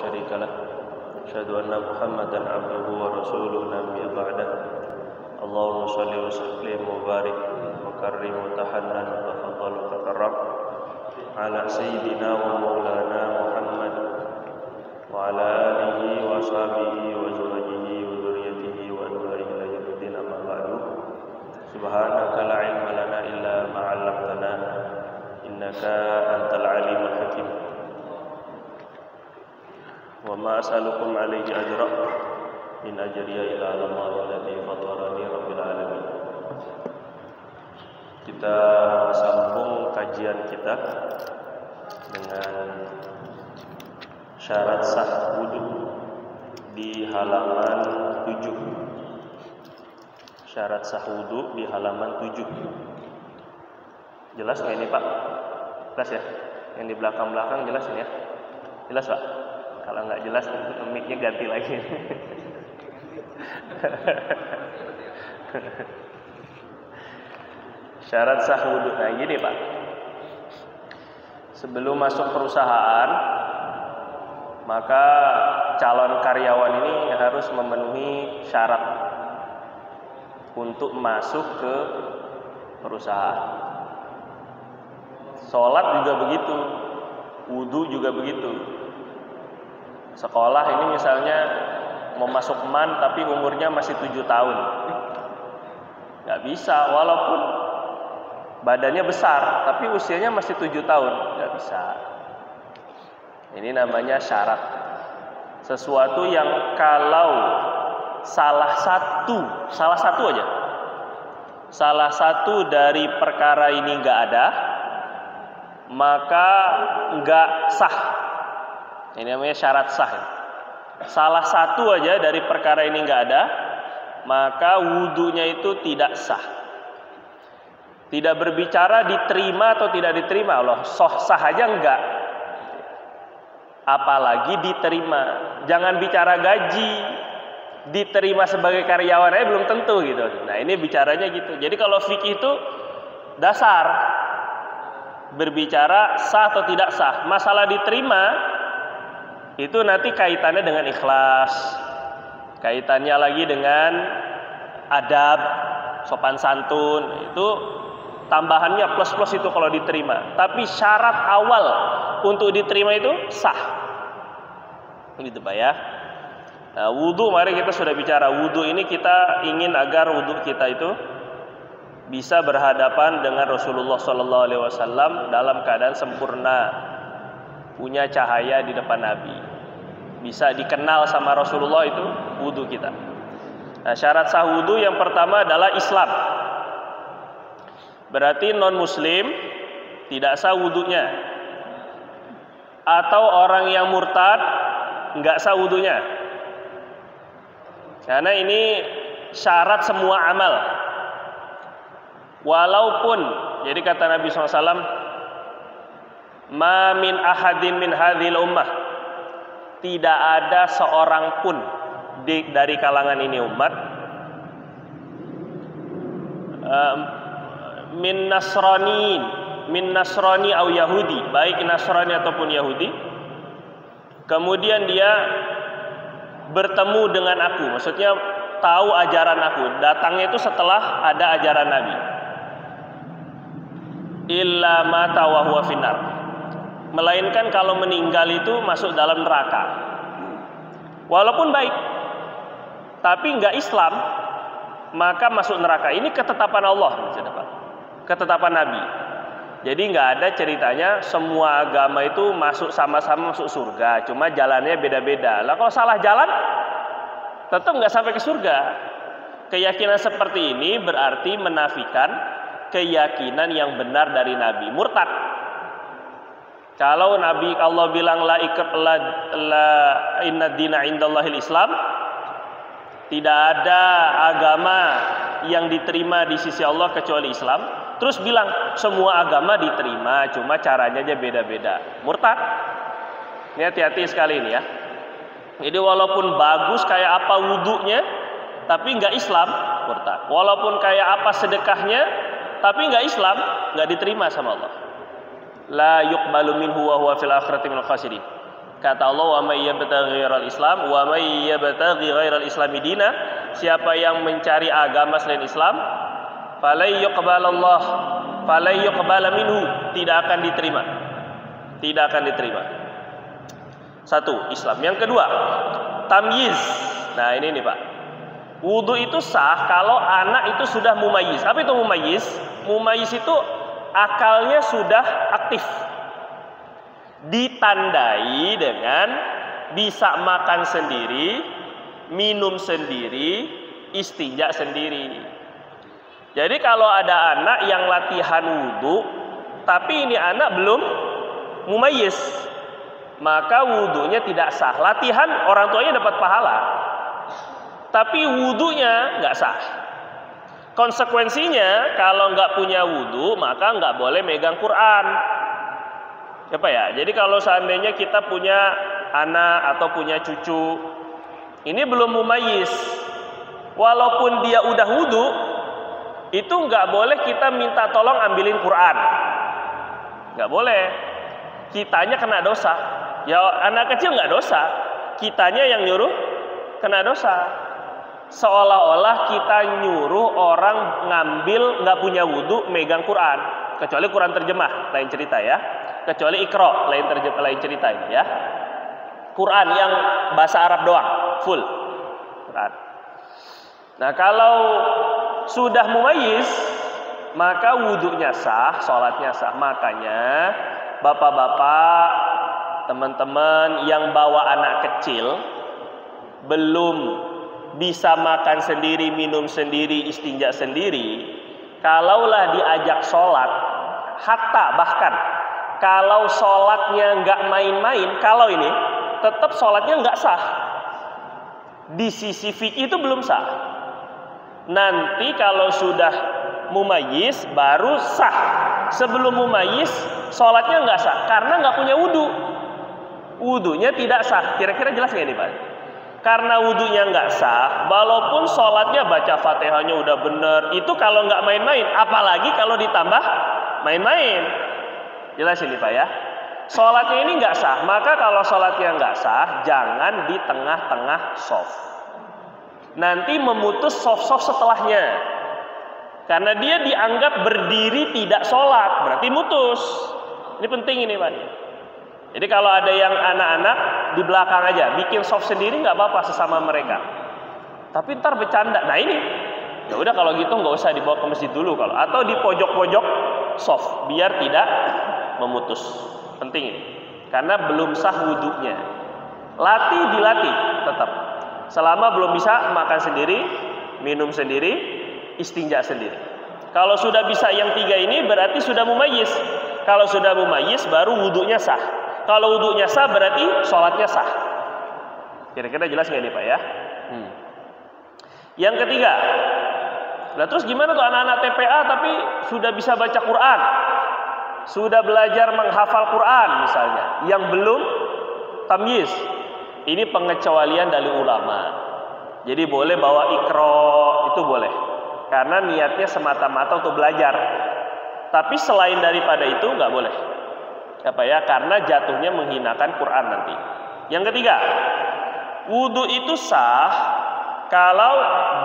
شريك له أشهد أن محمدا عبده ورسوله نبي بعده اللهم صل وسلم وبارك وكرم وتحنن وتفضل وتكرم على سيدنا ومولانا محمد وعلى آله وصحبه وأزواجه وذريته وأنواره إلى يوم الدين أما بعد سبحانك لا علم لنا إلا ما علمتنا إنك أنت العليم الحكيم وما أسألكم عليه أجرا إن أجري إلا على الله الذي فطرني رب العالمين. Kita sambung kajian kita dengan syarat sah wudu di halaman 7. Syarat sah wudu di halaman 7. Jelas nggak ini Pak? Jelas ya? Yang di belakang-belakang jelas ini ya? Jelas Pak? Kalau nggak jelas mic-nya ganti lagi. Syarat sah wudu. Nah gini Pak, sebelum masuk perusahaan maka calon karyawan ini harus memenuhi syarat untuk masuk ke perusahaan. Sholat juga begitu, wudu juga begitu. Sekolah ini misalnya mau masuk MAN tapi umurnya masih 7 tahun, nggak bisa, walaupun badannya besar tapi usianya masih 7 tahun, nggak bisa. Ini namanya syarat. Sesuatu yang kalau salah satu dari perkara ini nggak ada, maka nggak sah. Ini namanya syarat sah. Salah satu aja dari perkara ini nggak ada, maka wudunya itu tidak sah. Tidak berbicara diterima atau tidak diterima, Allah sah aja enggak, apalagi diterima. Jangan bicara gaji, diterima sebagai karyawan aja belum tentu gitu. Nah ini bicaranya gitu. Jadi kalau fikih itu dasar, berbicara sah atau tidak sah. Masalah diterima itu nanti kaitannya dengan ikhlas, kaitannya lagi dengan adab, sopan santun, itu tambahannya plus itu kalau diterima. Tapi syarat awal untuk diterima itu sah. Gitu Pak ya. Nah, wudu, mari kita sudah bicara wudu ini, kita ingin agar wudu kita itu bisa berhadapan dengan Rasulullah SAW dalam keadaan sempurna, punya cahaya di depan Nabi, bisa dikenal sama Rasulullah, itu wudu kita. Nah, syarat sah wudu yang pertama adalah Islam. Berarti non muslim tidak sah wudunya, atau orang yang murtad nggak sah wudunya. Karena ini syarat semua amal. Walaupun, jadi kata Nabi SAW, ma min ahadin min hadhil ummah, tidak ada seorang pun dari kalangan ini umat, min nasrani au yahudi, baik nasrani ataupun yahudi, kemudian dia bertemu dengan aku, maksudnya tahu ajaran aku, datangnya itu setelah ada ajaran Nabi, illa mata wa huwa finnar, melainkan kalau meninggal itu masuk dalam neraka. Walaupun baik tapi nggak Islam, maka masuk neraka. Ini ketetapan Allah, ketetapan Nabi. Jadi nggak ada ceritanya semua agama itu masuk sama-sama masuk surga, cuma jalannya beda-beda. Lah kalau salah jalan tetap nggak sampai ke surga. Keyakinan seperti ini berarti menafikan keyakinan yang benar dari Nabi, murtad. Kalau Nabi Allah bilang la inna dina indallahil Islam, tidak ada agama yang diterima di sisi Allah kecuali Islam, terus bilang semua agama diterima, cuma caranya aja beda-beda, murtad. Ini hati-hati sekali ini ya. Jadi walaupun bagus kayak apa wudunya, tapi nggak Islam, murtad. Walaupun kayak apa sedekahnya, tapi nggak Islam, nggak diterima sama Allah. La yuqbalu minhu wa huwa fil akhirati minal khasirin. Kata Allah, wa may yabtaghi ghairal Islam wa may yabtaghi ghairal Islami dina, siapa yang mencari agama selain Islam, falai yuqbalallah, falai yuqbala minhu, tidak akan diterima. Tidak akan diterima. Satu, Islam. Yang kedua, tamyiz. Nah, ini nih, Pak. Wudu itu sah kalau anak itu sudah mumayyiz. Apa itu mumayyiz? Mumayyiz itu akalnya sudah aktif. Ditandai dengan bisa makan sendiri, minum sendiri, istinja sendiri. Jadi kalau ada anak yang latihan wudu, tapi ini anak belum mumayyiz, maka wudunya tidak sah. Latihan orang tuanya dapat pahala, tapi wudunya nggak sah. Konsekuensinya kalau nggak punya wudu, maka nggak boleh megang Quran. Apa ya? Jadi kalau seandainya kita punya anak atau punya cucu, ini belum mumayyiz, walaupun dia udah wudu, itu nggak boleh kita minta tolong ambilin Quran, nggak boleh. Kitanya kena dosa. Ya anak kecil nggak dosa, kitanya yang nyuruh kena dosa. Seolah-olah kita nyuruh orang ngambil nggak punya wudu megang Quran, kecuali Quran terjemah, lain cerita ya. Kecuali Iqra, lain cerita ini ya. Quran yang bahasa Arab doang, full Quran. Nah, kalau sudah mumayyiz, maka wudunya sah, sholatnya sah. Makanya bapak-bapak, teman-teman yang bawa anak kecil belum bisa makan sendiri, minum sendiri, istinja sendiri, kalaulah diajak sholat, hatta bahkan kalau sholatnya nggak main-main, kalau ini tetap sholatnya nggak sah. Di sisi fikih itu belum sah. Nanti kalau sudah mumayyiz baru sah. Sebelum mumayyiz sholatnya nggak sah karena nggak punya wudu. Wudunya tidak sah. Kira-kira jelas nggak ini, Pak? Karena wudunya nggak sah, walaupun sholatnya baca fatihahnya udah bener, itu kalau nggak main-main, apalagi kalau ditambah main-main. Jelas ini, Pak ya. Sholatnya ini nggak sah, maka kalau sholatnya nggak sah, jangan di tengah-tengah shaf. Nanti memutus shaf-shaf setelahnya. Karena dia dianggap berdiri tidak sholat, berarti mutus. Ini penting ini, Pak. Jadi kalau ada yang anak-anak di belakang aja, bikin shaf sendiri nggak apa-apa sesama mereka. Tapi ntar bercanda. Nah ini, ya udah kalau gitu nggak usah dibawa ke masjid dulu kalau, atau di pojok-pojok shaf biar tidak memutus. Penting ini, karena belum sah wudunya. Dilatih tetap. Selama belum bisa makan sendiri, minum sendiri, istinja sendiri. Kalau sudah bisa yang tiga ini berarti sudah mumayyiz. Kalau sudah mumayyiz baru wudunya sah. Kalau wudunya sah berarti sholatnya sah. Kira-kira jelas nggak nih, Pak ya? Yang ketiga, nah terus gimana tuh anak-anak TPA tapi sudah bisa baca Quran, sudah belajar menghafal Quran misalnya, yang belum tamyiz? Ini pengecualian dari ulama. Jadi boleh bawa Iqra, itu boleh, karena niatnya semata-mata untuk belajar. Tapi selain daripada itu nggak boleh. Apa ya? Karena jatuhnya menghinakan Quran nanti. Yang ketiga, wudu itu sah kalau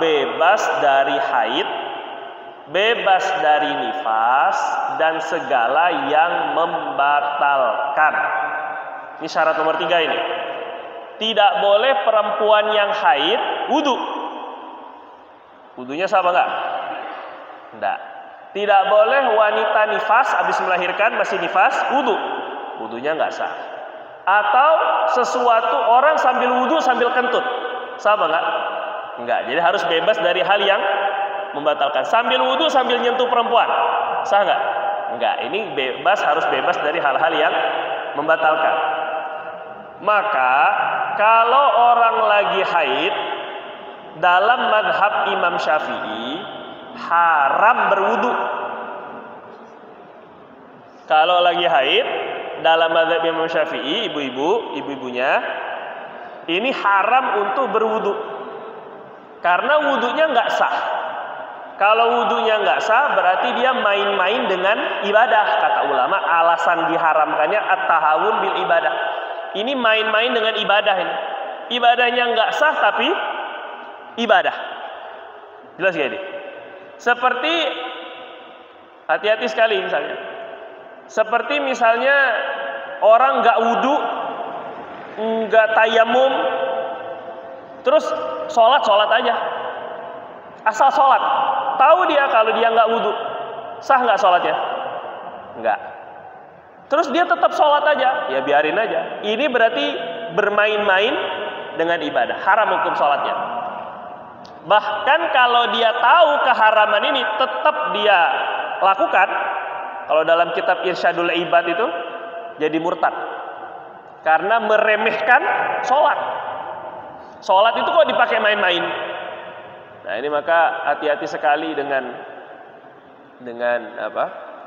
bebas dari haid, bebas dari nifas, dan segala yang membatalkan. Ini syarat nomor 3 ini. Tidak boleh perempuan yang haid wudu. Wudunya sah apa enggak? Enggak. Tidak boleh wanita nifas, habis melahirkan masih nifas, wudu. Wudunya enggak sah. Atau sesuatu orang sambil wudu sambil kentut, sah apa enggak? Enggak. Jadi harus bebas dari hal yang membatalkan. Sambil wudu sambil nyentuh perempuan, sah enggak? Enggak. Ini harus bebas dari hal-hal yang membatalkan. Maka kalau orang lagi haid, dalam madhab Imam Syafi'i haram berwudu. Kalau lagi haid dalam madhab Imam Syafi'i, ibu-ibunya ini haram untuk berwudu, karena wudunya nggak sah. Kalau wudunya nggak sah berarti dia main-main dengan ibadah. Kata ulama alasan diharamkannya at-tahawun bil ibadah, Ini main-main dengan ibadah ini. Ibadahnya nggak sah tapi ibadah. Jelas gak ini? Seperti, hati-hati sekali misalnya. Seperti misalnya orang nggak wudhu, nggak tayamum, terus sholat aja. Asal sholat. Tahu dia kalau dia nggak wudhu, sah nggak sholatnya? Nggak. Terus dia tetap sholat aja, ya biarin aja. Ini berarti bermain-main dengan ibadah. Haram hukum sholatnya. Bahkan kalau dia tahu keharaman ini, tetap dia lakukan. Kalau dalam kitab Irsyadul Ibad itu, jadi murtad. Karena meremehkan sholat. Sholat itu kok dipakai main-main. Nah ini maka hati-hati sekali dengan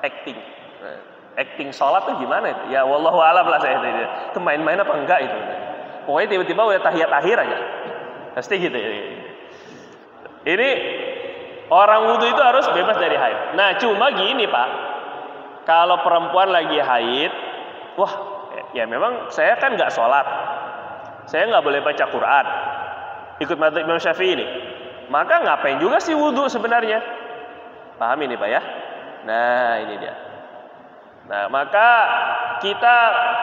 acting. Nah, acting sholat tuh gimana itu? Ya wallahu alam lah saya itu main-main apa enggak itu. Pokoknya tiba-tiba udah tahiyat akhir aja. Pasti gitu ya. Ini orang wudhu itu harus bebas dari haid. Nah cuma gini Pak, kalau perempuan lagi haid, wah ya memang saya kan nggak sholat, saya nggak boleh baca Quran, ikut madzhab Imam Syafi'i ini. Maka ngapain juga sih wudhu sebenarnya? Paham ini Pak ya? Nah ini dia. Nah maka kita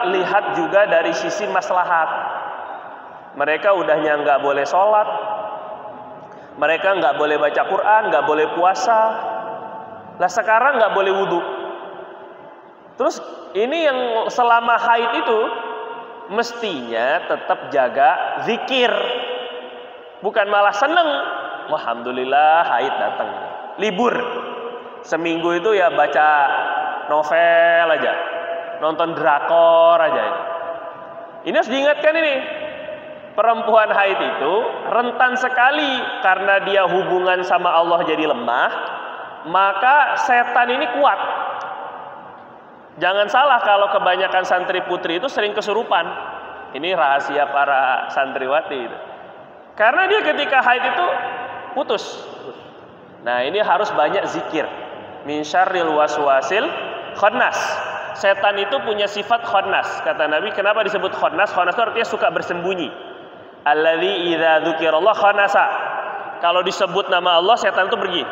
lihat juga dari sisi maslahat. Mereka udahnya nggak boleh sholat, mereka nggak boleh baca Quran, nggak boleh puasa. Lah sekarang nggak boleh wudhu. Terus ini yang selama haid itu mestinya tetap jaga zikir, bukan malah seneng. Alhamdulillah haid datang, libur seminggu itu ya baca novel aja, nonton drakor aja. Ini harus diingatkan ini, perempuan haid itu rentan sekali karena dia hubungan sama Allah jadi lemah, maka setan ini kuat. Jangan salah kalau kebanyakan santri putri itu sering kesurupan. Ini rahasia para santriwati itu. Karena dia ketika haid itu putus. Nah ini harus banyak zikir. Min syarril waswasil khannas. Setan itu punya sifat khannas. Kata Nabi, kenapa disebut khannas? Khannas itu artinya suka bersembunyi. Alladzi idza dzukirallah khanasa. Kalau disebut nama Allah, setan itu pergi.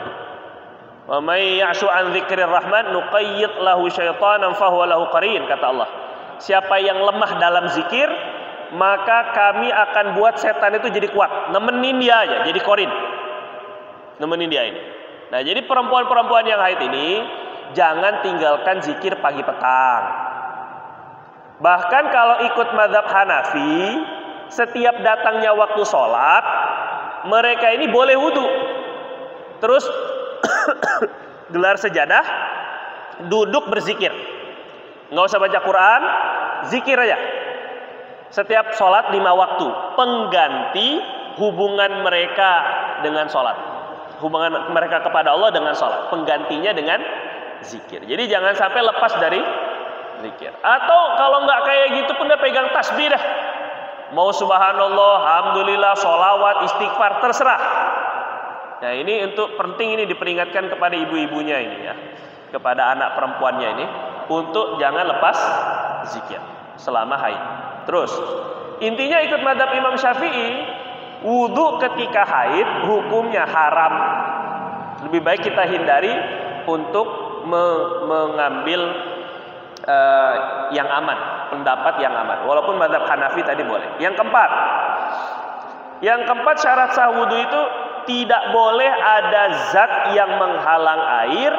Wa may ya'shu an dzikrir rahman nuqayyid lahu syaitanan fahuwa lahu qarin, kata Allah. Siapa yang lemah dalam zikir, maka kami akan buat setan itu jadi kuat, nemenin dia aja, jadi korin, nemenin dia ini. Nah jadi perempuan-perempuan yang haid ini jangan tinggalkan zikir pagi petang. Bahkan kalau ikut mazhab Hanafi, setiap datangnya waktu sholat, mereka ini boleh wudhu, terus gelar sejadah, duduk berzikir, nggak usah baca Quran, zikir aja. Setiap sholat 5 waktu, pengganti hubungan mereka dengan sholat, hubungan mereka kepada Allah dengan sholat, penggantinya dengan zikir. Jadi jangan sampai lepas dari zikir. Atau kalau nggak kayak gitu pun dia pegang tasbih dah. Mau subhanallah, alhamdulillah, sholawat, istighfar, terserah. Nah ini untuk penting ini diperingatkan kepada ibu-ibunya ini ya, kepada anak perempuannya ini, untuk jangan lepas zikir selama haid. Terus intinya ikut mazhab Imam Syafi'i, wudhu ketika haid hukumnya haram. Lebih baik kita hindari untuk mengambil yang aman, pendapat yang aman. Walaupun mazhab Hanafi tadi boleh. Yang keempat syarat sah wudhu itu tidak boleh ada zat yang menghalang air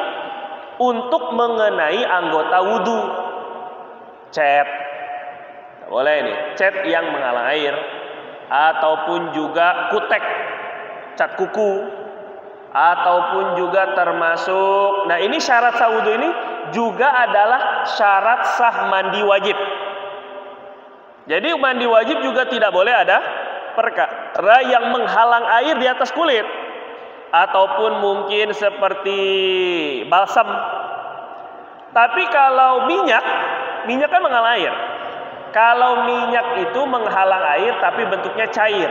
untuk mengenai anggota wudhu. Cat, nggak boleh ini, cat yang menghalang air, ataupun juga kutek, cat kuku, ataupun juga termasuk. Nah ini syarat sah wudhu ini juga adalah syarat sah mandi wajib. Jadi mandi wajib juga tidak boleh ada perkara yang menghalang air di atas kulit, ataupun mungkin seperti balsam. Tapi kalau minyak kan menghalang air. Kalau minyak itu menghalang air tapi bentuknya cair,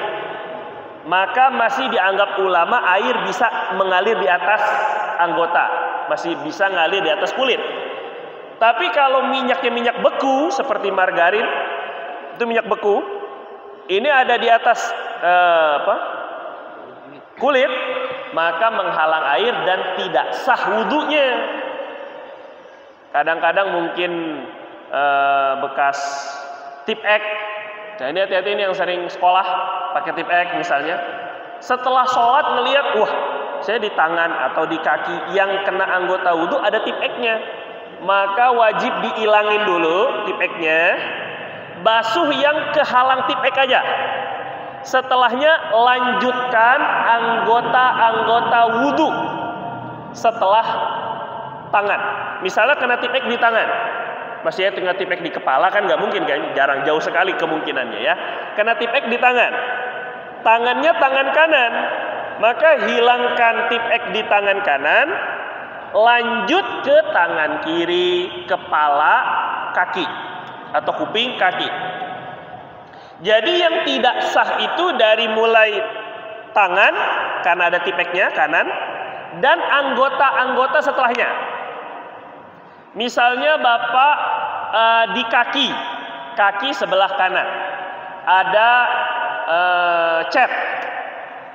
maka masih dianggap ulama air bisa mengalir di atas anggota, masih bisa ngalir di atas kulit. Tapi kalau minyaknya minyak beku seperti margarin, itu minyak beku. Ini ada di atas kulit, maka menghalang air dan tidak sah wudunya. Kadang-kadang mungkin bekas tip X. Nah ini hati-hati, ini yang sering sekolah pakai tip X misalnya. Setelah sholat ngelihat, wah saya di tangan atau di kaki yang kena anggota wudhu ada tip X-nya, maka wajib diilangin dulu tip X-nya, basuh yang kehalang tip X aja. Setelahnya lanjutkan anggota-anggota wudhu setelah tangan. Misalnya kena tip X di tangan, masih kena tip X di kepala kan nggak mungkin kan, jarang, jauh sekali kemungkinannya ya. Kena tip X di tangan, tangannya tangan kanan, maka hilangkan tip X di tangan kanan, lanjut ke tangan kiri, kepala, kaki atau kuping, kaki. Jadi yang tidak sah itu dari mulai tangan karena ada tip X-nya kanan, dan anggota-anggota setelahnya. Misalnya Bapak di kaki sebelah kanan ada cat.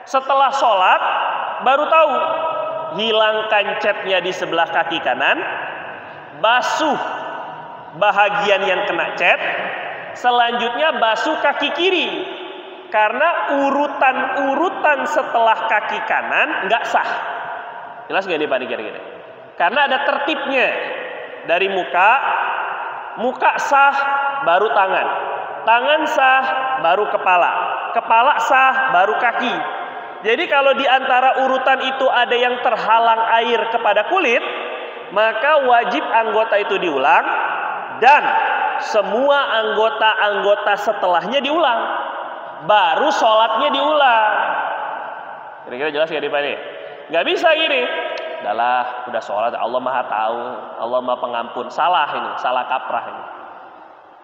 Setelah sholat baru tahu, hilangkan catnya di sebelah kaki kanan, basuh bahagian yang kena cat, selanjutnya basuh kaki kiri, karena urutan setelah kaki kanan nggak sah. Jelas nggak nih Pak kira-kira? Karena ada tertibnya, dari muka sah baru tangan, tangan sah baru kepala, kepala sah baru kaki. Jadi kalau di antara urutan itu ada yang terhalang air kepada kulit, maka wajib anggota itu diulang dan semua anggota-anggota setelahnya diulang, baru sholatnya diulang. Kira-kira jelas gak nih Pak nih? Gak bisa gini, udah sholat, Allah maha tahu, Allah maha pengampun. Salah ini, salah kaprah ini.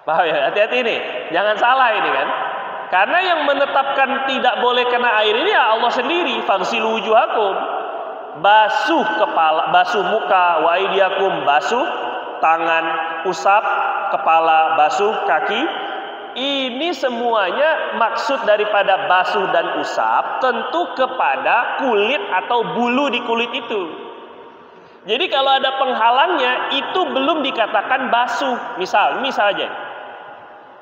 Paham ya? Hati-hati ini, jangan salah ini kan. Karena yang menetapkan tidak boleh kena air ini ya Allah sendiri. Fagsilu wujuhakum, basuh kepala, basuh muka, wa aydiyakum, basuh tangan, usap kepala, basuh kaki. Ini semuanya maksud daripada basuh dan usap tentu kepada kulit atau bulu di kulit itu. Jadi kalau ada penghalangnya itu belum dikatakan basuh. Misal aja.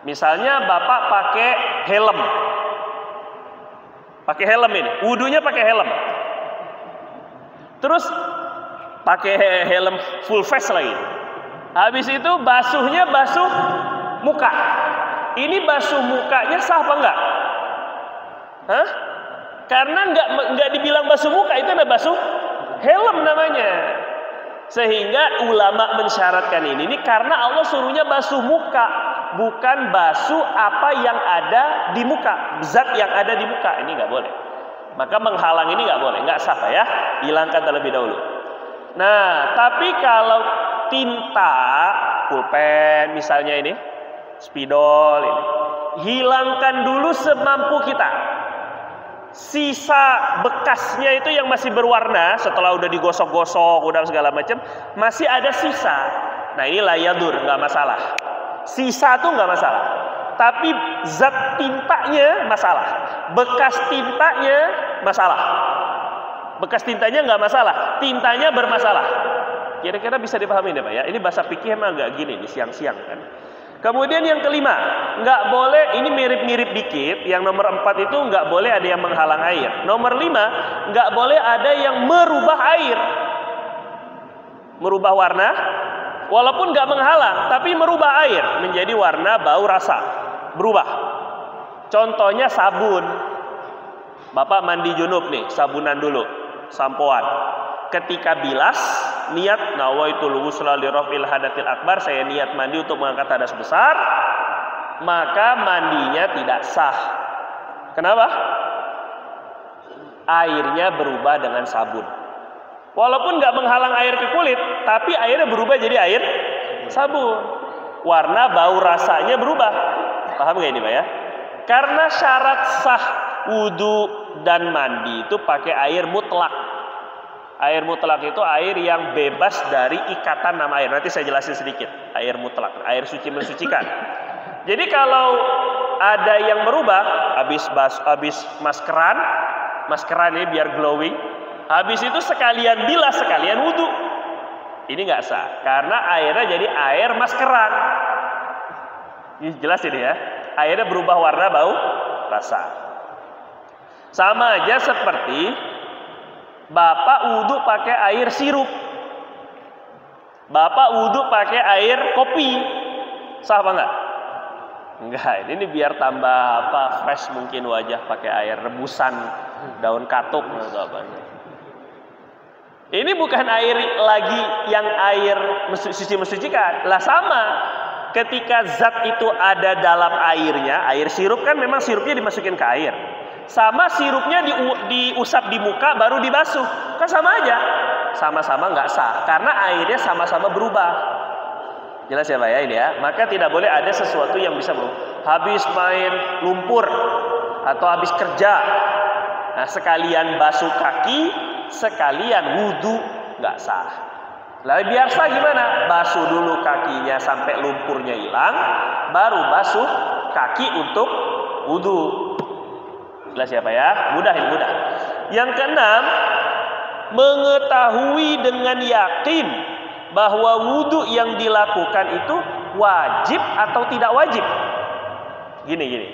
Misalnya Bapak pakai helm. Pakai helm ini, wudunya pakai helm. Terus pakai helm full face lagi. Habis itu basuhnya basuh muka. Ini basuh mukanya sah apa enggak? Hah? Karena enggak dibilang basuh muka, itu ada basuh helm namanya. Sehingga ulama mensyaratkan ini karena Allah suruhnya basuh muka, bukan basuh apa yang ada di muka, zat yang ada di muka. Ini enggak boleh. Maka menghalang ini enggak boleh, enggak sah ya. Hilangkan terlebih dahulu. Nah, tapi kalau tinta, pulpen misalnya ini, spidol ini, hilangkan dulu semampu kita. Sisa bekasnya itu yang masih berwarna setelah udah digosok-gosok, udah segala macam, masih ada sisa. Nah ini layadur, nggak masalah. Sisa tuh nggak masalah. Tapi zat tintanya masalah. Bekas tintanya masalah. Bekas tintanya nggak masalah, tintanya bermasalah. Kira-kira bisa dipahami deh Pak ya. Ini bahasa fikih emang agak gini di siang-siang kan. Kemudian yang kelima, nggak boleh, ini mirip-mirip dikit. Yang nomor 4 itu nggak boleh ada yang menghalang air. Nomor 5, nggak boleh ada yang merubah air, merubah warna, walaupun nggak menghalang, tapi merubah air menjadi warna, bau, rasa, berubah. Contohnya sabun. Bapak mandi junub nih, sabunan dulu, sampoan. Ketika bilas, niat nawaitul ghusla li raf'il hadatsil akbar, saya niat mandi untuk mengangkat hadas besar, maka mandinya tidak sah. Kenapa? Airnya berubah dengan sabun. Walaupun nggak menghalang air ke kulit, tapi airnya berubah jadi air sabun. Warna, bau, rasanya berubah. Paham nggak ini Pak ya? Karena syarat sah wudu dan mandi itu pakai air mutlak. Air mutlak itu air yang bebas dari ikatan nama air. Nanti saya jelasin sedikit. Air mutlak, air suci mensucikan. Jadi kalau ada yang berubah, habis maskeran ini biar glowing. Habis itu sekalian bilas, sekalian wudu. Ini nggak sah, karena airnya jadi air maskeran. Ini jelas ini ya. Airnya berubah warna, bau, rasa. Sama aja seperti Bapak wudu pakai air sirup. Bapak wudu pakai air kopi. Sah apa enggak? Enggak, ini biar tambah fresh mungkin wajah pakai air rebusan daun katuk atau apa. Ini bukan air lagi yang air suci mensucikan. Lah sama, ketika zat itu ada dalam airnya, air sirup kan memang sirupnya dimasukin ke air. Sama sirupnya diusap di muka baru dibasuh. Kan sama aja. Sama-sama nggak sah karena airnya sama-sama berubah. Jelas ya Pak ya ini ya. Maka tidak boleh ada sesuatu yang bisa habis main lumpur atau habis kerja. Nah, sekalian basuh kaki, sekalian wudu, nggak sah. Lalu biar sah gimana? Basuh dulu kakinya sampai lumpurnya hilang, baru basuh kaki untuk wudu. Jelas ya Pak ya? Mudah ini mudah. Yang keenam, mengetahui dengan yakin bahwa wudu yang dilakukan itu wajib atau tidak wajib. Gini.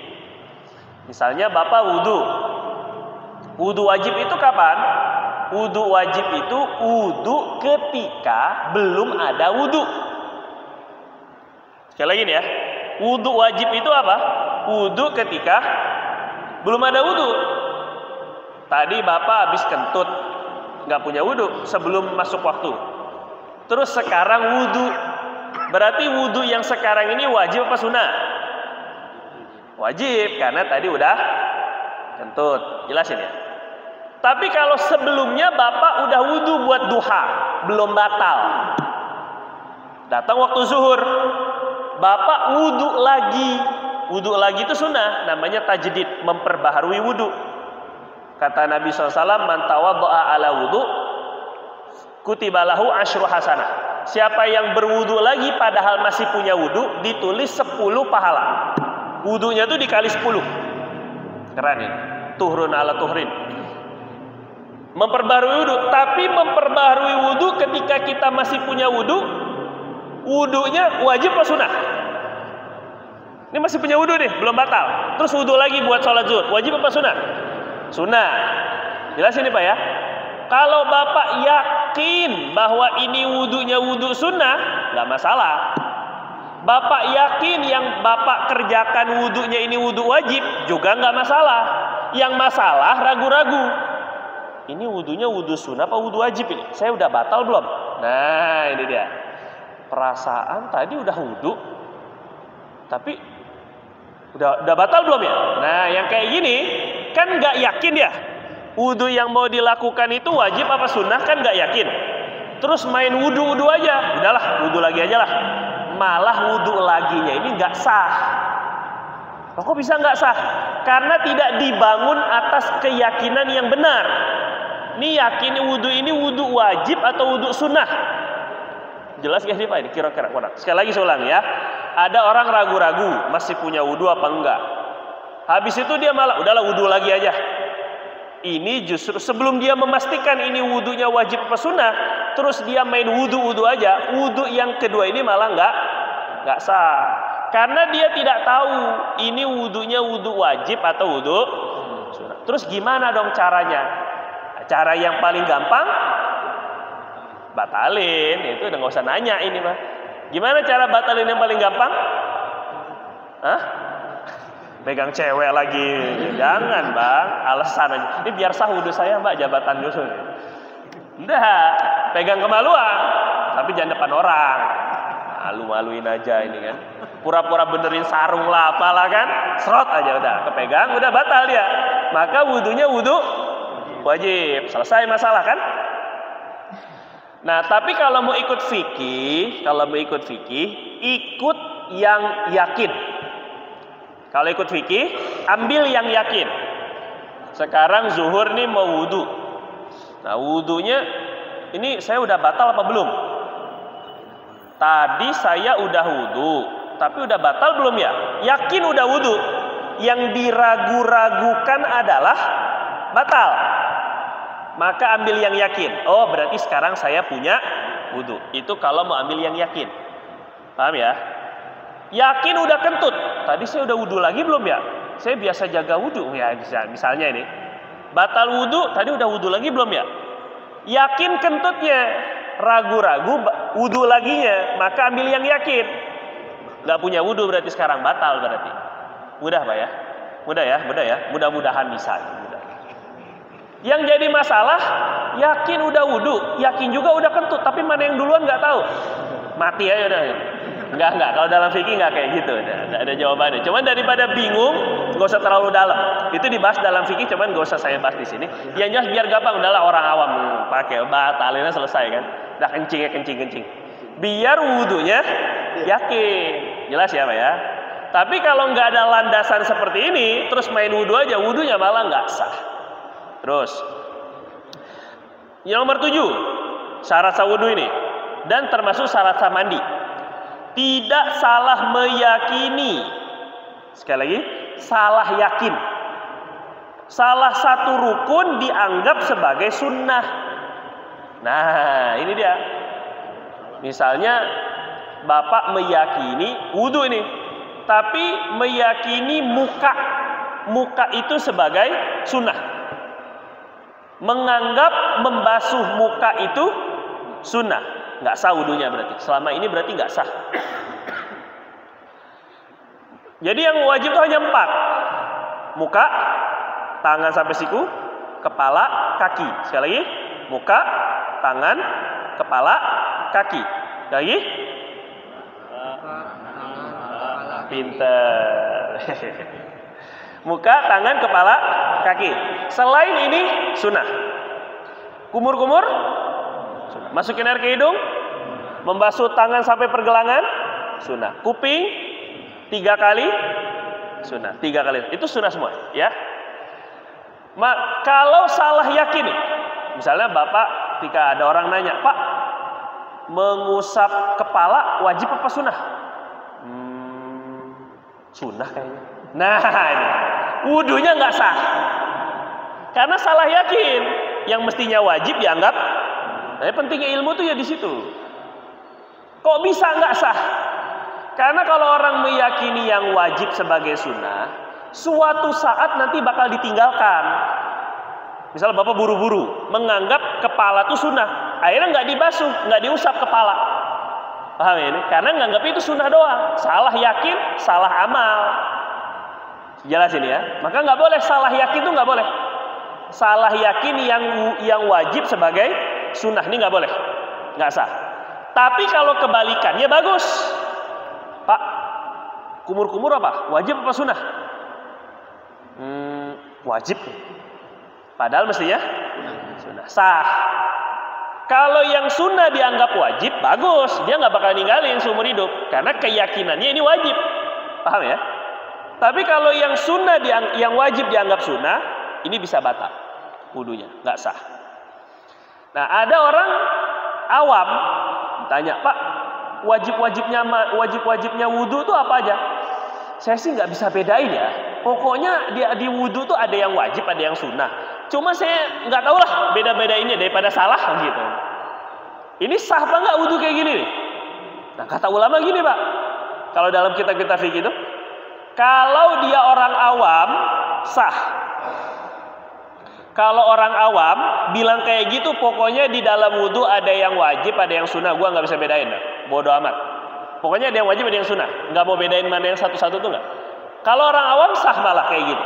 Misalnya Bapak wudu. Wudu wajib itu kapan? Wudu wajib itu wudu ketika belum ada wudu. Sekali lagi nih ya. Wudu wajib itu apa? Wudu ketika belum ada wudu. Tadi Bapak habis kentut, nggak punya wudu sebelum masuk waktu. Terus sekarang wudu. Berarti wudu yang sekarang ini wajib apa sunnah? Wajib, karena tadi udah kentut. Jelasin ya. Tapi kalau sebelumnya Bapak udah wudu buat duha, belum batal. Datang waktu zuhur, Bapak wudu lagi. Wudu lagi itu sunnah, namanya tajdid, memperbaharui wudu. Kata Nabi SAW, man tawadda'a ala wudu, kutibalahu asyru hasanah. Siapa yang berwudu lagi padahal masih punya wudu, ditulis 10 pahala. Wudunya itu dikali 10. Keren ini. Tuhrun ala tuhrin. Memperbaharui wudu, tapi memperbaharui wudu ketika kita masih punya wudu, wudunya wajib atau sunnah? Ini masih punya wudu nih, belum batal. Terus wudu lagi buat sholat zuhur, wajib apa sunnah? Sunnah. Jelas ini Pak ya. Kalau Bapak yakin bahwa ini wudunya wudu sunnah, nggak masalah. Bapak yakin yang Bapak kerjakan wudunya ini wudu wajib, juga nggak masalah. Yang masalah ragu-ragu. Ini wudunya wudu sunnah apa wudu wajib ini? Saya udah batal belum? Nah ini dia. Perasaan tadi udah wudu, tapi udah batal belum ya? Nah yang kayak gini kan nggak yakin ya. Wudu yang mau dilakukan itu wajib apa sunnah kan nggak yakin. Terus main wudu aja, udahlah wudu lagi aja lah. Malah wudu laginya ini nggak sah. Kok bisa nggak sah? Karena tidak dibangun atas keyakinan yang benar. Ini yakin wudu ini wudu wajib atau wudu sunnah? Jelas gak sih Pak ini? Kira-kira kurang. Sekali lagi saya ulang ya. Ada orang ragu-ragu masih punya wudu apa enggak. Habis itu dia malah udahlah wudu lagi aja. Ini justru sebelum dia memastikan ini wudunya wajib apa sunnah, terus dia main wudu aja. Wudu yang kedua ini malah enggak sah. Karena dia tidak tahu ini wudunya wudu wajib atau wudu sunnah. Terus gimana dong caranya? Cara yang paling gampang batalin, itu udah nggak usah nanya ini mah. Gimana cara batalin yang paling gampang? Hah? Pegang cewek lagi? Jangan Bang, alasan aja. Ini biar sah wudu saya Mbak, jabatan dulu. Udah, pegang kemaluan, tapi jangan depan orang. Malu-maluin aja ini kan. Pura-pura benerin sarung lah apalah kan, serot aja udah kepegang, udah batal dia. Maka wudunya wudu wajib, selesai masalah kan? Nah, tapi kalau mau ikut fikih, ikut yang yakin. Kalau ikut fikih, ambil yang yakin. Sekarang zuhur nih mau wudu. Nah, wudunya ini saya udah batal apa belum? Tadi saya udah wudu, tapi udah batal belum ya? Yakin udah wudu. yang diragu-ragukan adalah batal, maka ambil yang yakin. Oh, berarti sekarang saya punya wudu. Itu kalau mau ambil yang yakin. Paham ya? Yakin udah kentut. Tadi saya udah wudu lagi belum ya? Saya biasa jaga wudu ya, misalnya ini. Batal wudu, tadi udah wudu lagi belum ya? Yakin kentutnya, ragu-ragu wudu laginya, maka ambil yang yakin. Gak punya wudu berarti sekarang batal berarti. Mudah Pak ya? Mudah ya? Mudah-mudahan bisa. Yang jadi masalah, yakin udah wudu, yakin juga udah kentut, tapi mana yang duluan nggak tahu. Mati aja udah. Enggak. Kalau dalam fikih nggak kayak gitu. Nggak ada jawabannya. Cuman daripada bingung, nggak usah terlalu dalam. Itu dibahas dalam fikih, cuman nggak usah saya bahas di sini. Yang jelas biar gampang, udahlah orang awam pakai batalinnya selesai kan. Udah kencing. Biar wudunya yakin. Jelas ya Pak ya? Tapi kalau nggak ada landasan seperti ini, terus main wudu aja, wudunya malah nggak sah. Terus, yang nomor 7, syarat sah wudu ini, dan termasuk syarat sah mandi. Tidak salah meyakini. Sekali lagi, salah yakin. Salah satu rukun dianggap sebagai sunnah. Nah, ini dia. Misalnya, Bapak meyakini wudu ini, tapi meyakini muka itu sebagai sunnah. Menganggap membasuh muka itu sunnah, nggak sah wudunya berarti. Selama ini berarti nggak sah. Jadi yang wajib itu hanya 4: muka, tangan sampai siku, kepala, kaki. Sekali lagi, muka, tangan, kepala, kaki. Lagi? Pinter. Muka, tangan, kepala, kaki. Selain ini sunnah. Kumur-kumur sunnah. Masukin air ke hidung, membasuh tangan sampai pergelangan sunnah. Kuping 3 kali sunnah. 3 kali itu sunnah semua ya. Kalau salah yakin nih, misalnya Bapak ketika ada orang nanya, Pak, mengusap kepala wajib apa sunnah? Sunnah kayaknya. Nah, ini wudunya nggak sah karena salah yakin. Yang mestinya wajib dianggap. Nah, pentingnya ilmu tuh ya di situ. Kok bisa nggak sah? Karena kalau orang meyakini yang wajib sebagai sunnah, suatu saat nanti bakal ditinggalkan. Misal Bapak buru-buru menganggap kepala itu sunnah, akhirnya nggak dibasuh, nggak diusap kepala. Paham ya ini? Karena nganggap itu sunnah doang. Salah yakin, salah amal. Jelas ini ya. Maka nggak boleh salah yakin itu nggak boleh. Salah yakin yang wajib sebagai sunnah ini nggak boleh, nggak sah. Tapi kalau kebalikannya bagus. Pak, kumur-kumur apa? Wajib apa sunnah? Wajib. Padahal mestinya sunnah. Sah. Kalau yang sunnah dianggap wajib, bagus. Dia nggak bakal ninggalin seumur hidup. Karena keyakinannya ini wajib. Paham ya? Tapi kalau yang sunnah yang wajib dianggap sunnah, ini bisa batal wudunya, nggak sah. Nah, ada orang awam tanya, Pak, wajib-wajibnya wudu itu apa aja? Saya sih nggak bisa bedain ya. Pokoknya di wudu tuh ada yang wajib, ada yang sunnah. Cuma saya nggak tahu lah beda-bedainnya daripada salah gitu. Ini sah apa nggak wudu kayak gini nih? Nah, kata ulama gini Pak, kalau dalam kitab-kitab fikih itu, kalau dia orang awam sah. Kalau orang awam bilang kayak gitu, pokoknya di dalam wudu ada yang wajib, ada yang sunnah, gua nggak bisa bedain, bodoh amat. Pokoknya ada yang wajib, ada yang sunnah, nggak mau bedain mana yang satu-satu tuh nggak. Kalau orang awam sah malah kayak gitu.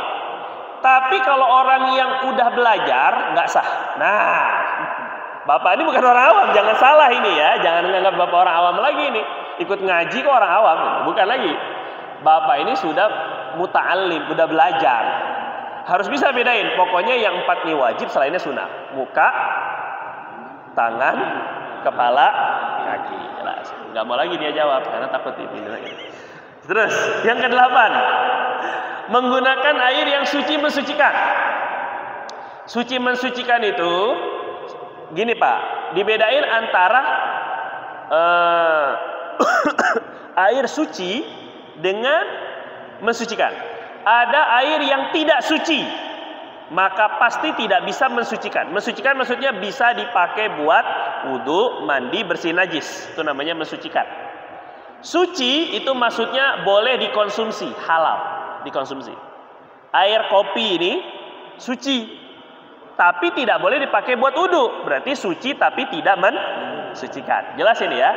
Tapi kalau orang yang udah belajar nggak sah. Nah, Bapak ini bukan orang awam, jangan salah ini ya, jangan menganggap Bapak orang awam lagi ini. Ikut ngaji kok orang awam, bukan lagi. Bapak ini sudah muta'allim, udah belajar. Harus bisa bedain, pokoknya yang 4 ini wajib, selainnya sunnah. Muka, tangan, kepala, kaki. Nggak mau lagi dia jawab, karena takut dipindah. Terus, yang ke-8, menggunakan air yang suci mensucikan. Suci mensucikan itu, gini Pak, dibedain antara air suci dengan mensucikan. ada air yang tidak suci, maka pasti tidak bisa mensucikan. Mensucikan maksudnya bisa dipakai buat wudhu, mandi, bersih najis. Itu namanya mensucikan. Suci itu maksudnya boleh dikonsumsi, halal dikonsumsi. Air kopi ini suci, tapi tidak boleh dipakai buat wudhu. Berarti suci tapi tidak mensucikan. Jelas ini ya.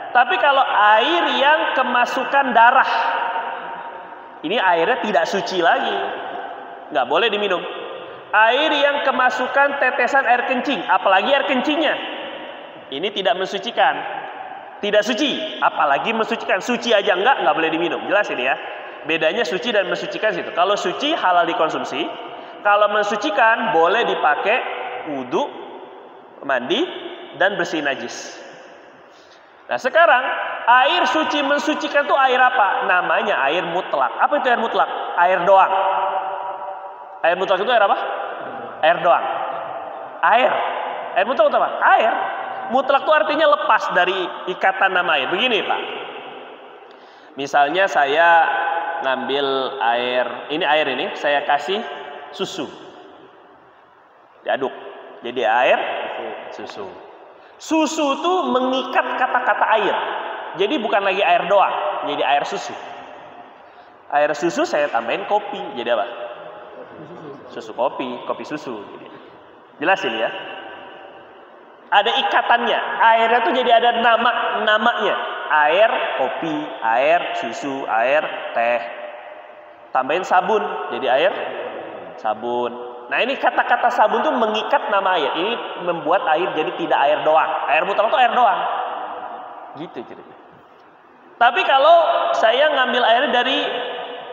Tapi kalau air yang kemasukan darah, ini airnya tidak suci lagi, nggak boleh diminum. Air yang kemasukan tetesan air kencing, apalagi air kencingnya, ini tidak mensucikan, tidak suci, apalagi mensucikan. Suci aja nggak boleh diminum. Jelas ini ya. Bedanya suci dan mensucikan situ. Kalau suci halal dikonsumsi, kalau mensucikan boleh dipakai wudhu, mandi, dan bersih najis. Nah sekarang air suci mensucikan itu air apa? Namanya air mutlak. Apa itu air mutlak? Air doang. Air mutlak itu air apa? Air doang. Air. Air mutlak itu apa? Air. Mutlak itu artinya lepas dari ikatan nama air. Begini Pak. Misalnya saya ngambil air ini saya kasih susu. Diaduk. Jadi air susu. Susu itu mengikat kata-kata air. Jadi bukan lagi air doang, jadi air susu. Air susu saya tambahin kopi, jadi apa? Susu kopi, kopi susu. Jelas ini ya. Ada ikatannya. Airnya tuh jadi ada namanya. Air kopi, air susu, air teh. Tambahin sabun, jadi air sabun. Nah ini kata-kata sabun itu mengikat nama air. Ini membuat air jadi tidak air doang. Air mutlak itu air doang. Gitu ceritanya. Tapi kalau saya ngambil air dari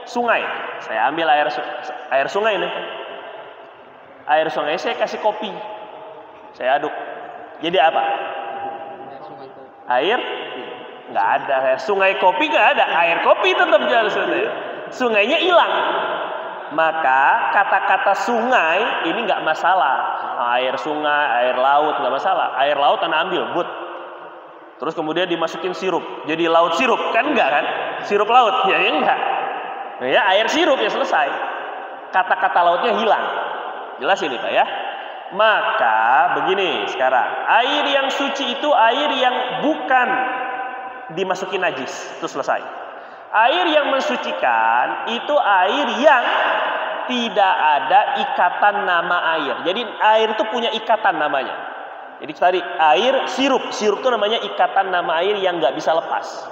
sungai, saya ambil air sungai ini. Air sungai saya kasih kopi, saya aduk. Jadi apa? Air? Nggak ada. Sungai kopi nggak ada. Air kopi tetap jalan. Sungainya hilang. Maka kata-kata sungai ini nggak masalah. Air sungai, air laut nggak masalah. Air laut Anda ambil, but. Terus kemudian dimasukin sirup, jadi laut sirup kan enggak kan? Sirup laut ya enggak. Nah, ya air sirup ya selesai. Kata-kata lautnya hilang. Jelas ini Pak ya. Maka begini sekarang, air yang suci itu air yang bukan dimasukin najis, itu selesai. Air yang mensucikan itu air yang tidak ada ikatan nama air. Jadi air itu punya ikatan namanya. Jadi tadi air sirup itu namanya ikatan nama air yang nggak bisa lepas.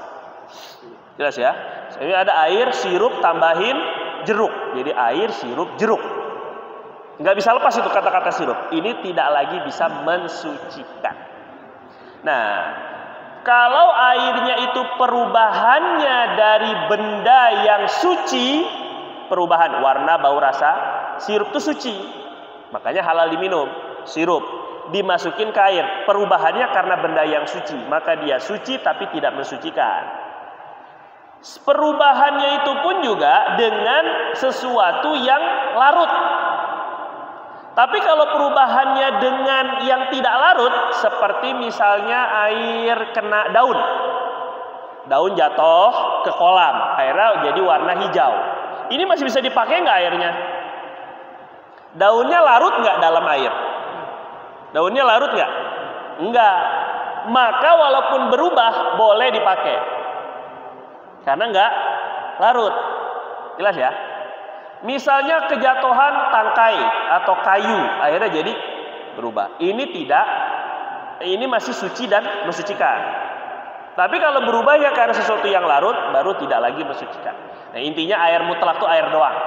Jelas ya. Ini ada air sirup tambahin jeruk. Jadi air sirup jeruk. Nggak bisa lepas itu kata-kata sirup. Ini tidak lagi bisa mensucikan. Nah, kalau airnya itu perubahannya dari benda yang suci, perubahan warna, bau, rasa, sirup itu suci, makanya halal diminum. Sirup dimasukin ke air, perubahannya karena benda yang suci, maka dia suci tapi tidak mensucikan. Perubahannya itu pun juga dengan sesuatu yang larut. Tapi kalau perubahannya dengan yang tidak larut, seperti misalnya air kena daun. Daun jatuh ke kolam, airnya jadi warna hijau. Ini masih bisa dipakai nggak airnya? Daunnya larut nggak dalam air? Daunnya larut nggak? Enggak. Maka walaupun berubah, boleh dipakai. Karena nggak larut. Jelas ya? Misalnya kejatuhan tangkai atau kayu, akhirnya jadi berubah. Ini tidak, ini masih suci dan mensucikan. Tapi kalau berubah ya karena sesuatu yang larut, baru tidak lagi mensucikan. Nah intinya air mutlak itu air doang.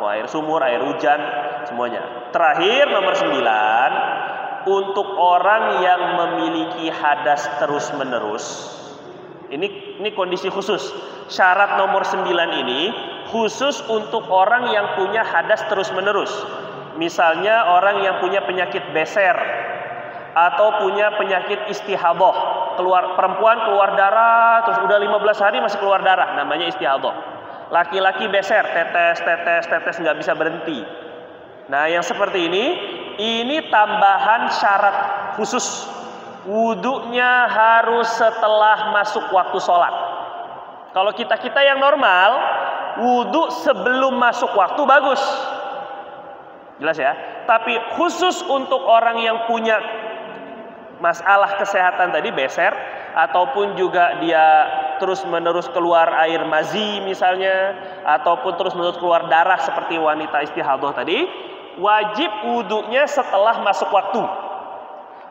Mau air sumur, air hujan, semuanya. Terakhir nomor 9, untuk orang yang memiliki hadas terus menerus. Ini kondisi khusus. Syarat nomor 9 ini khusus untuk orang yang punya hadas terus-menerus. Misalnya orang yang punya penyakit beser atau punya penyakit istihadah, perempuan keluar darah terus udah 15 hari masih keluar darah, namanya istihadah. Laki-laki beser, tetes nggak bisa berhenti. Nah, yang seperti ini tambahan syarat khusus. Wudunya harus setelah masuk waktu sholat. Kalau kita yang normal, wudhu sebelum masuk waktu bagus. Jelas ya? Tapi khusus untuk orang yang punya masalah kesehatan tadi, beser, ataupun juga dia terus-menerus keluar air mazi misalnya, ataupun terus-menerus keluar darah seperti wanita istihadah tadi, wajib wudhunya setelah masuk waktu.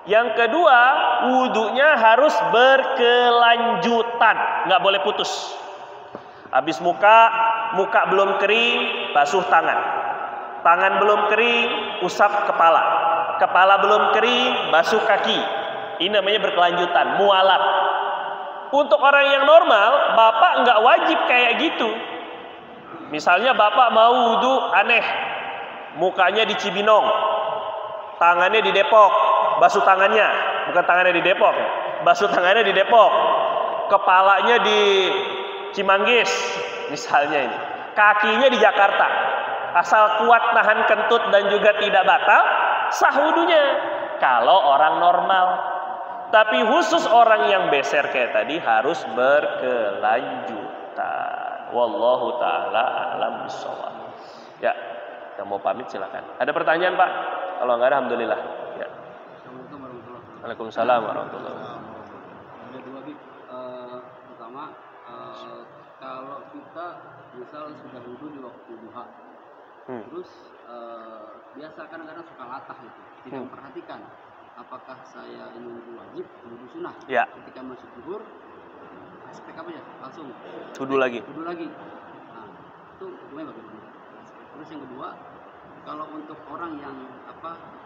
Yang kedua, wudhunya harus berkelanjutan, nggak boleh putus. Habis muka belum kering, basuh tangan. Tangan belum kering, usap kepala. Kepala belum kering, basuh kaki. Ini namanya berkelanjutan, mualaf. Untuk orang yang normal, bapak nggak wajib kayak gitu. Misalnya bapak mau wudhu aneh, mukanya di Cibinong, tangannya di Depok, basuh tangannya, bukan tangannya di Depok, basuh tangannya di Depok, kepalanya di Cimanggis, misalnya ini, kakinya di Jakarta, asal kuat nahan kentut dan juga tidak batal, sah wudhunya. Kalau orang normal, tapi khusus orang yang beser kayak tadi harus berkelanjutan. Wallahu taala alam bissawab. Ya, yang mau pamit silakan. Ada pertanyaan Pak? Kalau nggak ada, alhamdulillah. Ya. Waalaikumsalam warahmatullahi wabarakatuh. Ada dua bib. Pertama, kalau kita misal sudah wudhu di waktu duha, terus biasa kadang-kadang suka latah gitu, tidak memperhatikan apakah saya ini wudhu wajib atau wudhu sunnah. Ya. Ketika masuk zuhur, aspek apa ya? Langsung Wudhu lagi. Nah, itu gimana bagaimana? Terus yang kedua, kalau untuk orang yang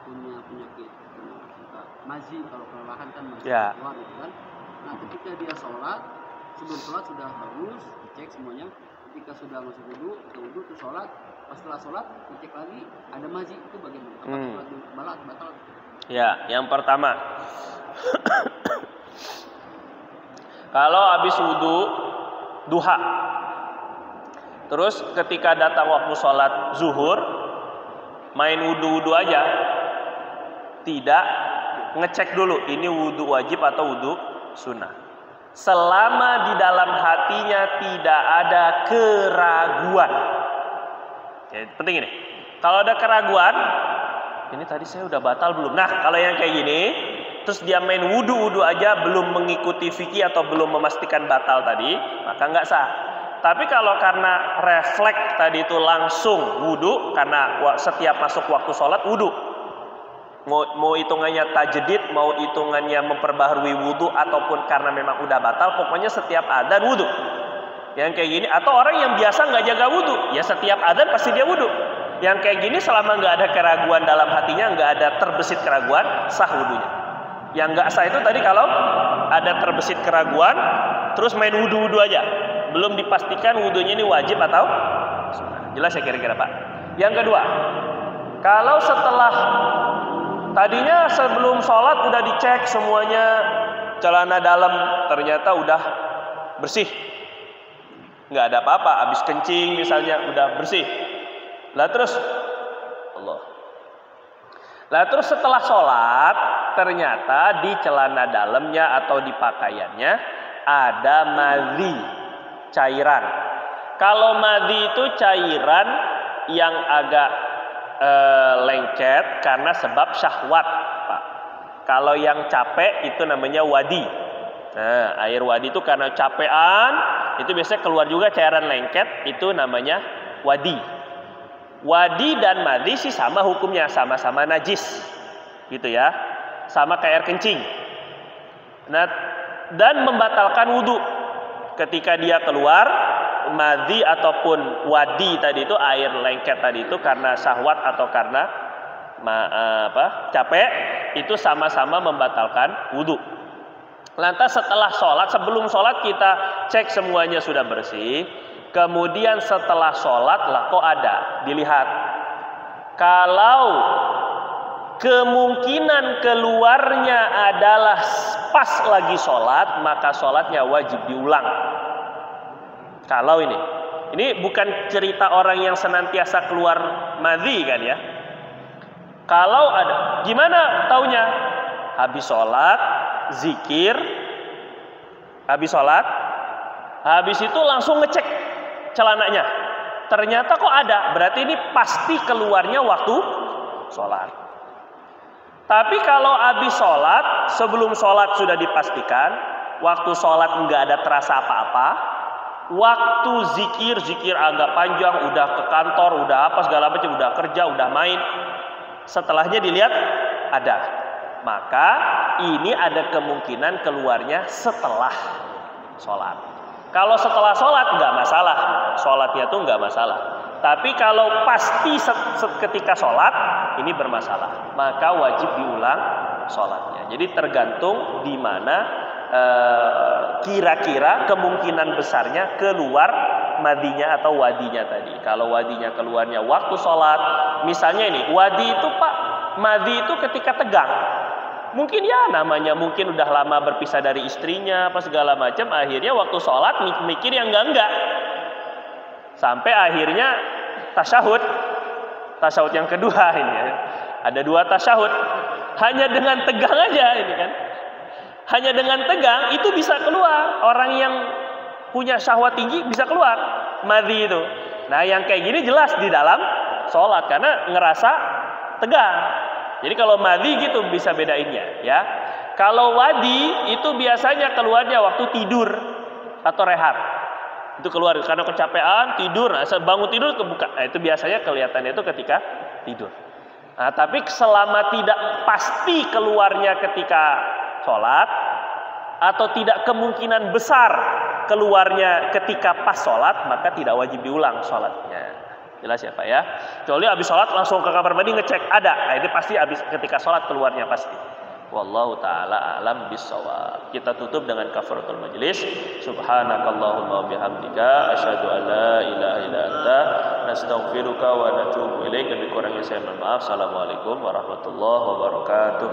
punya penyakit mazi, kalau kelelahan kan masih keluar gitu kan. Nah, ketika dia sholat, sebelum sholat sudah bagus, dicek semuanya. Ketika sudah masuk wudhu terus sholat, setelah sholat dicek lagi ada mazi, itu bagaimana? Apakah sholat batal? Ya, yang pertama, kalau habis wudhu duha, terus ketika datang waktu sholat zuhur, main wudhu aja, tidak ngecek dulu ini wudhu wajib atau wudhu sunnah. Selama di dalam hatinya tidak ada keraguan. Ya, penting ini. Kalau ada keraguan, ini tadi saya udah batal belum? Nah, kalau yang kayak gini, terus dia main wudhu aja, belum mengikuti fikih atau belum memastikan batal tadi, maka nggak sah. Tapi kalau karena refleks tadi itu langsung wudhu, karena setiap masuk waktu sholat wudhu, mau hitungannya tajdid, mau hitungannya memperbaharui wudhu, ataupun karena memang udah batal, pokoknya setiap adzan wudhu. Yang kayak gini, atau orang yang biasa nggak jaga wudhu, ya setiap adzan pasti dia wudhu. Yang kayak gini selama nggak ada keraguan dalam hatinya, nggak ada terbesit keraguan, sah wudhunya. Yang nggak sah itu tadi kalau ada terbesit keraguan, terus main wudhu aja, belum dipastikan wudhunya ini wajib atau sunnah. Jelas ya kira-kira Pak? Yang kedua, kalau setelah tadinya sebelum sholat udah dicek semuanya, celana dalam ternyata udah bersih, nggak ada apa-apa, habis kencing misalnya udah bersih. Lah terus setelah sholat ternyata di celana dalamnya atau di pakaiannya ada madhi, cairan. Kalau madhi itu cairan yang agak lengket karena sebab syahwat, Pak. Kalau yang capek itu namanya wadi. Nah, air wadi itu karena capean, itu biasanya keluar juga cairan lengket, itu namanya wadi. Wadi dan madhi sih sama hukumnya, sama-sama najis, gitu ya, sama kayak air kencing. Nah, dan membatalkan wudhu ketika dia keluar. Madhi ataupun wadi tadi itu, air lengket tadi itu karena syahwat atau karena capek, itu sama-sama membatalkan wudhu. Lantas setelah sholat, sebelum sholat kita cek semuanya sudah bersih. Kemudian setelah sholat lah kok ada, dilihat. Kalau kemungkinan keluarnya adalah pas lagi sholat, maka sholatnya wajib diulang. Kalau ini bukan cerita orang yang senantiasa keluar madhi kan ya. Kalau ada, gimana taunya? Habis sholat, zikir, habis sholat, habis itu langsung ngecek celananya. ternyata kok ada, berarti ini pasti keluarnya waktu sholat. Tapi kalau habis sholat, sebelum sholat sudah dipastikan, waktu sholat nggak ada terasa apa-apa, waktu zikir agak panjang, udah ke kantor, udah apa segala macam, udah kerja, udah main, setelahnya dilihat ada, maka ini ada kemungkinan keluarnya setelah sholat. Kalau setelah sholat nggak masalah, sholatnya tuh nggak masalah. Tapi kalau pasti ketika sholat ini bermasalah, maka wajib diulang sholatnya. Jadi tergantung di mana kira-kira kemungkinan besarnya keluar madinya atau wadinya tadi. Kalau wadinya keluarnya waktu sholat, misalnya ini wadi itu Pak, madi itu ketika tegang. Mungkin ya namanya mungkin udah lama berpisah dari istrinya apa segala macam, akhirnya waktu sholat mikir yang enggak sampai akhirnya tasyahud yang kedua ini ya. Ada 2 tasyahud hanya dengan tegang aja ini kan, hanya dengan tegang itu bisa keluar, orang yang punya syahwat tinggi bisa keluar madhi itu. Nah yang kayak gini jelas di dalam sholat karena ngerasa tegang. Jadi kalau madhi gitu bisa bedainnya ya. Kalau wadi itu biasanya keluarnya waktu tidur atau rehat. Itu keluar karena kecapean, tidur, nah, bangun tidur kebuka. Nah, itu biasanya kelihatannya itu ketika tidur. Nah, tapi selama tidak pasti keluarnya ketika sholat atau tidak kemungkinan besar keluarnya ketika pas sholat, maka tidak wajib diulang sholatnya. Jelas ya Pak ya. Kecuali habis sholat langsung ke kamar mandi ngecek ada. Nah, ini pasti habis ketika sholat keluarnya pasti. Wallahu taala alam bissawab. Kita tutup dengan kafaratul majlis. Subhanakallahumma bihamdika asyhadu an la ilaha illa anta nastaghfiruka wa natubu ilaik. Lebih kurangnya saya mohon maaf. Assalamualaikum warahmatullahi wabarakatuh.